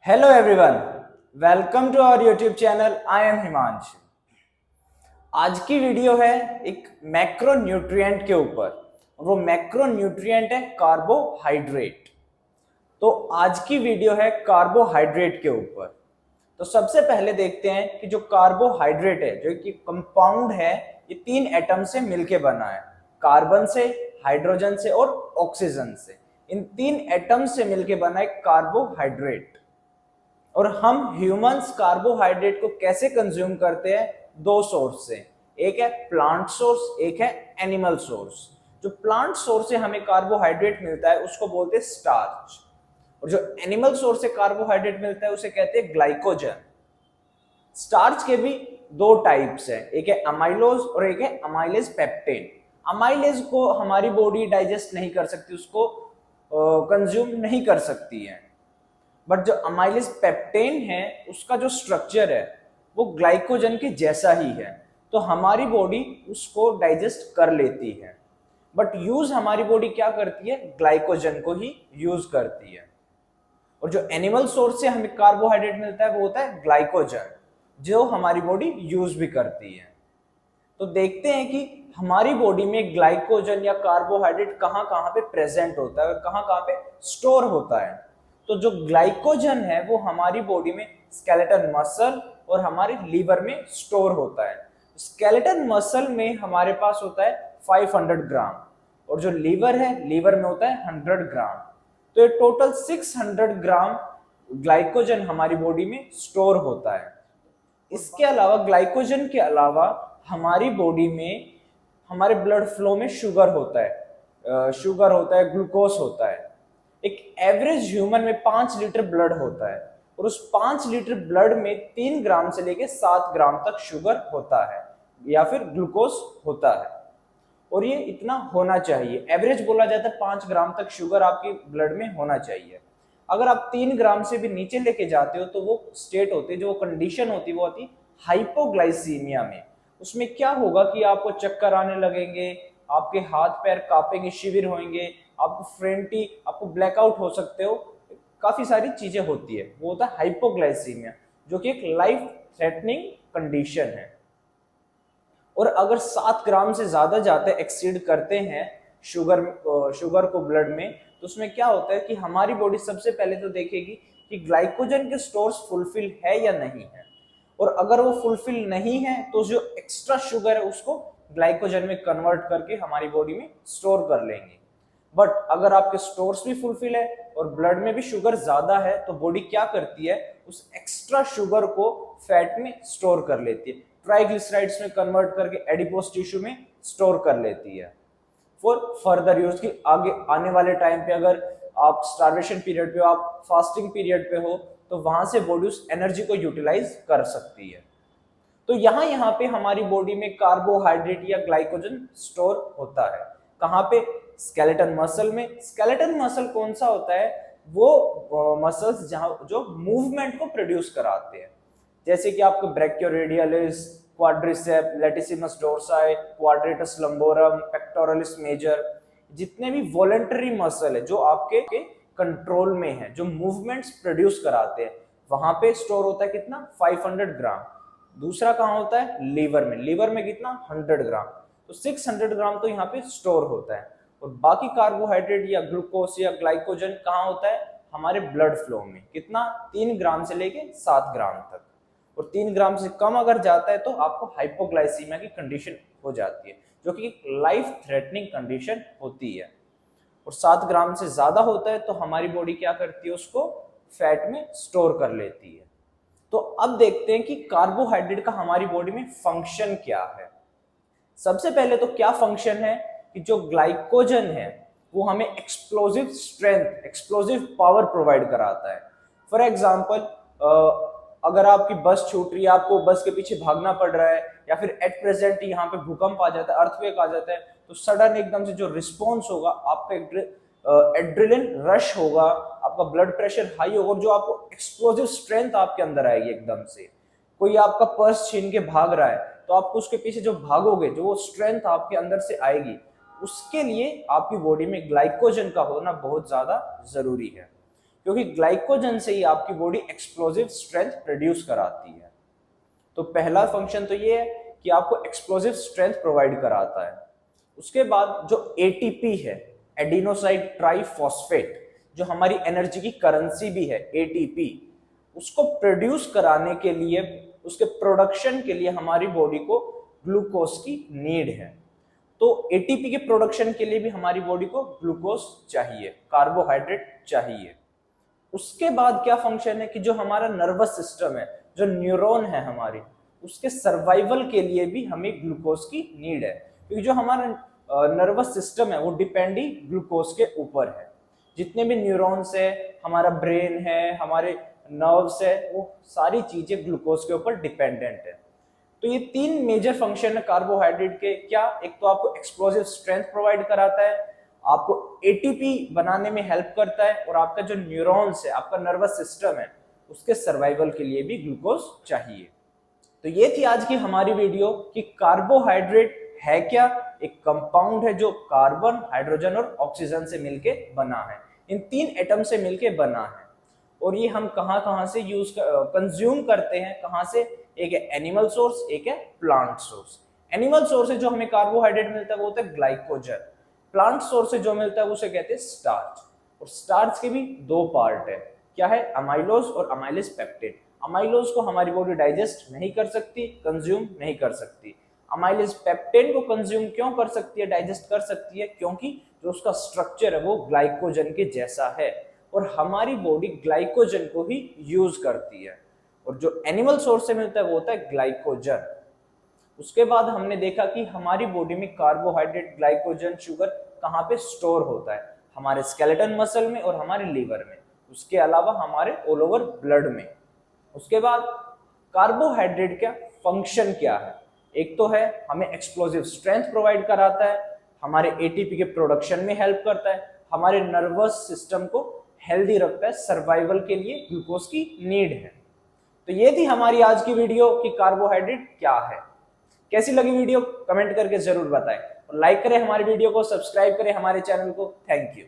Hello everyone, welcome to our YouTube channel. I am Himanshu. आज की video है एक मैक्रो न्यूट्रिएंट के ऊपर। वो मैक्रो न्यूट्रिएंट है कार्बोहाइड्रेट। तो आज की वीडियो है कार्बोहाइड्रेट के ऊपर। तो सबसे पहले देखते हैं कि जो कार्बोहाइड्रेट है, जो कि कंपाउंड है, ये तीन एटम से मिलके बना है। कार्बन से, हाइड्रोजन से और ऑक्सीजन से। इन तीन एटम से मिलके बना है कार्बोहाइड्रेट। और हम ह्यूमंस कार्बोहाइड्रेट को कैसे कंज्यूम करते हैं? दो सोर्स से, एक है प्लांट सोर्स, एक है एनिमल सोर्स। जो प्लांट सोर्स से हमें कार्बोहाइड्रेट मिलता है उसको बोलते हैं स्टार्च, और जो एनिमल सोर्स से कार्बोहाइड्रेट मिलता है उसे कहते हैं ग्लाइकोजन। स्टार्च के भी दो टाइप्स है, एक है अमाइलोज और एक है अमाइलेज पेप्टेन। अमाइलेज को हमारी बॉडी डाइजेस्ट नहीं कर सकती, उसको कंज्यूम नहीं कर सकती है। बट जो अमाइलेज पेप्टेन है उसका जो स्ट्रक्चर है वो ग्लाइकोजन के जैसा ही है, तो हमारी बॉडी उसको डाइजेस्ट कर लेती है। बट यूज हमारी बॉडी क्या करती है? ग्लाइकोजन को ही यूज करती है। और जो एनिमल सोर्स से हमें कार्बोहाइड्रेट मिलता है वो होता है ग्लाइकोजन, जो हमारी बॉडी यूज भी करती है। तो देखते हैं कि हमारी बॉडी में ग्लाइकोजन या कार्बोहाइड्रेट कहाँ कहाँ पे प्रेजेंट होता है और कहाँ कहाँ पे स्टोर होता है। तो जो ग्लाइकोजन है वो हमारी बॉडी में स्केलेटन मसल और हमारे लीवर में स्टोर होता है। स्केलेटन मसल में हमारे पास होता है 500 ग्राम, और जो लीवर है, लीवर में होता है 100 ग्राम। तो ये टोटल 600 ग्राम ग्लाइकोजन हमारी बॉडी में स्टोर होता है। इसके अलावा, ग्लाइकोजन के अलावा हमारी बॉडी में, हमारे ब्लड फ्लो में शुगर होता है, ग्लूकोज होता है। एक एवरेज ह्यूमन में 5 लीटर ब्लड होता है, और उस 5 लीटर ब्लड में 3 ग्राम से लेके 7 ग्राम तक शुगर होता है या फिर ग्लूकोज होता है। और ये इतना होना चाहिए, एवरेज बोला जाता है 5 ग्राम तक शुगर आपके ब्लड में होना चाहिए। अगर आप 3 ग्राम से भी नीचे लेके जाते हो तो वो स्टेट होती है, जो कंडीशन होती है वो आती हाइपोग्लाइसीमिया में। उसमें क्या होगा कि आपको चक्कर आने लगेंगे, आपके हाथ पैर कांपेंगे, शिविर होंगे, आपको फ्रेंटी, आपको ब्लैकआउट हो सकते हो, काफी सारी चीजें होती है। वो होता है हाइपोग्लाइसीमिया, जो कि एक लाइफ थ्रेटनिंग कंडीशन है। और अगर 7 ग्राम से ज्यादा जाते, एक्सीड करते हैं शुगर को ब्लड में, तो उसमें क्या होता है कि हमारी बॉडी सबसे पहले तो देखेगी कि ग्लाइकोजन के स्टोर्स फुलफिल है या नहीं है। और अगर वो फुलफिल नहीं है तो जो एक्स्ट्रा शुगर है उसको ग्लाइकोजन में कन्वर्ट करके हमारी बॉडी में स्टोर कर लेंगे। बट अगर आपके स्टोर्स भी फुलफिल है और ब्लड में भी शुगर ज्यादा है, तो बॉडी क्या करती है? उस एक्स्ट्रा शुगर को फैट में स्टोर कर लेती है, ट्राइग्लिसराइड्स में कन्वर्ट करके एडिपोज टिश्यू में स्टोर कर लेती है फॉर फर्दर यूज। की आगे आने वाले टाइम पे अगर आप स्टार्वेशन पीरियड पे हो, आप फास्टिंग पीरियड पे हो, तो वहां से बॉडी उस एनर्जी को यूटिलाइज कर सकती है। तो यहाँ पे हमारी बॉडी में कार्बोहाइड्रेट या ग्लाइकोजन स्टोर होता है। कहाँ पे? स्केलेटन मसल में। स्केलेटन मसल कौन सा होता है? वो मसल्स जहां जो मूवमेंट को प्रोड्यूस कराते हैं, जैसे कि आपको brachioradialis, quadricep, latissimus dorsi, quadratus lumborum, pectoralis major, जितने भी वॉलेंटरी मसल है जो आपके कंट्रोल में है, जो मूवमेंट्स प्रोड्यूस कराते हैं, वहां पे स्टोर होता है कितना? 500 ग्राम। दूसरा कहाँ होता है? लीवर में। लीवर में कितना? 100 ग्राम। तो 600 ग्राम तो यहाँ पे स्टोर होता है। और बाकी कार्बोहाइड्रेट या ग्लूकोज या ग्लाइकोजन कहाँ होता है? हमारे ब्लड फ्लो में। कितना? 3 ग्राम से लेके 7 ग्राम तक। और 3 ग्राम से कम अगर जाता है तो आपको हाइपोग्लाइसीमिया की कंडीशन हो जाती है, जो कि एक लाइफ थ्रेटनिंग कंडीशन होती है। और 7 ग्राम से ज्यादा होता है तो हमारी बॉडी क्या करती है? उसको फैट में स्टोर कर लेती है। तो अब देखते हैं कि कार्बोहाइड्रेट का हमारी बॉडी में फंक्शन क्या है। सबसे पहले तो क्या फंक्शन है कि जो ग्लाइकोजन है वो हमें explosive strength, explosive power provide कराता है। फॉर एग्जांपल, अगर आपकी बस छूट रही है, आपको बस के पीछे भागना पड़ रहा है, या फिर एट प्रेजेंट यहाँ पे भूकंप आ जाता है, अर्थक्वेक आ जाता है, तो सडन एकदम से जो रिस्पॉन्स होगा, आपका एड्रेनलिन रश होगा, आपका ब्लड प्रेशर हाई होगा, और जो आपको एक्सप्लोजिव स्ट्रेंथ आपके अंदर आएगी एकदम से। कोई आपका पर्स छीन के भाग रहा है तो आप उसके पीछे जो भागोगे, जो वो स्ट्रेंथ आपके अंदर से आएगी, उसके लिए आपकी बॉडी में ग्लाइकोजन का होना बहुत ज्यादा जरूरी है। क्योंकि ग्लाइकोजन से ही आपकी बॉडी एक्सप्लोजिव स्ट्रेंथ प्रोड्यूस कराती है। तो पहला फंक्शन तो ये है कि आपको एक्सप्लोजिव स्ट्रेंथ प्रोवाइड कराता है। उसके बाद जो एटीपी है, एडिनोसाइन ट्राइफॉस्फेट, जो हमारी एनर्जी की करेंसी भी है एटीपी, उसको प्रोड्यूस कराने के लिए, उसके प्रोडक्शन के लिए हमारी बॉडी को ग्लूकोज की नीड है। तो एटीपी के प्रोडक्शन के लिए भी हमारी बॉडी को ग्लूकोज चाहिए, कार्बोहाइड्रेट चाहिए। उसके बाद क्या फंक्शन है कि जो हमारा नर्वस सिस्टम है, जो न्यूरॉन है हमारी, उसके सर्वाइवल के लिए भी हमें ग्लूकोज की नीड है, क्योंकि जो हमारा नर्वस सिस्टम है वो डिपेंड ही ग्लूकोज के ऊपर है। जितने भी न्यूरॉन्स है, हमारा ब्रेन है, हमारे नर्व्स है, वो सारी चीजें ग्लूकोज के ऊपर डिपेंडेंट है। तो ये तीन मेजर फंक्शन है कार्बोहाइड्रेट के। क्या? एक तो आपको एक्सप्लोसिव स्ट्रेंथ प्रोवाइड कराता है, आपको एटीपी बनाने में हेल्प करता है, और आपका जो न्यूरॉन्स है, आपका नर्वस सिस्टम है, उसके सर्वाइवल के लिए भी ग्लूकोज चाहिए। तो ये थी आज की हमारी वीडियो कि कार्बोहाइड्रेट है क्या। एक कंपाउंड है जो कार्बन, हाइड्रोजन और ऑक्सीजन से मिलके बना है, इन तीन एटम से मिलके बना है। और ये हम कहाँ से कंज्यूम करते हैं, कहाँ से? एक है एनिमल सोर्स, एक है प्लांट सोर्स। एनिमल सोर्स से जो हमें कार्बोहाइड्रेट मिलता है वो होता है ग्लाइकोजन। प्लांट सोर्स से जो मिलता है उसे कहते हैं स्टार्च। और स्टार्च के भी दो पार्ट है, क्या है? अमाइलोज और अमाइलेज पेप्टिड। अमाइलोज को हमारी बॉडी डाइजेस्ट नहीं कर सकती, कंज्यूम नहीं कर सकती। अमाइलेज पेप्टिड को कंज्यूम क्यों कर सकती है, डाइजेस्ट कर सकती है? क्योंकि जो उसका स्ट्रक्चर है वो ग्लाइकोजन के जैसा है, और हमारी बॉडी ग्लाइकोजन को ही यूज करती है। और जो एनिमल सोर्स से मिलता है वो होता है ग्लाइकोजन। उसके बाद हमने देखा कि हमारी बॉडी में कार्बोहाइड्रेट, ग्लाइकोजन, शुगर कहाँ पे स्टोर होता है? हमारे स्केलेटन मसल में और हमारे लीवर में। उसके अलावा हमारे ऑल ओवर ब्लड में। उसके बाद कार्बोहाइड्रेट का फंक्शन क्या है? एक तो है हमें एक्सप्लोसिव स्ट्रेंथ प्रोवाइड कराता है, हमारे एटीपी के प्रोडक्शन में हेल्प करता है, हमारे नर्वस सिस्टम को हेल्दी रखता है, सर्वाइवल के लिए ग्लूकोज की नीड है। तो ये थी हमारी आज की वीडियो कि कार्बोहाइड्रेट क्या है। कैसी लगी वीडियो कमेंट करके जरूर बताएं, और लाइक करें हमारी वीडियो को, सब्सक्राइब करें हमारे चैनल को। Thank you.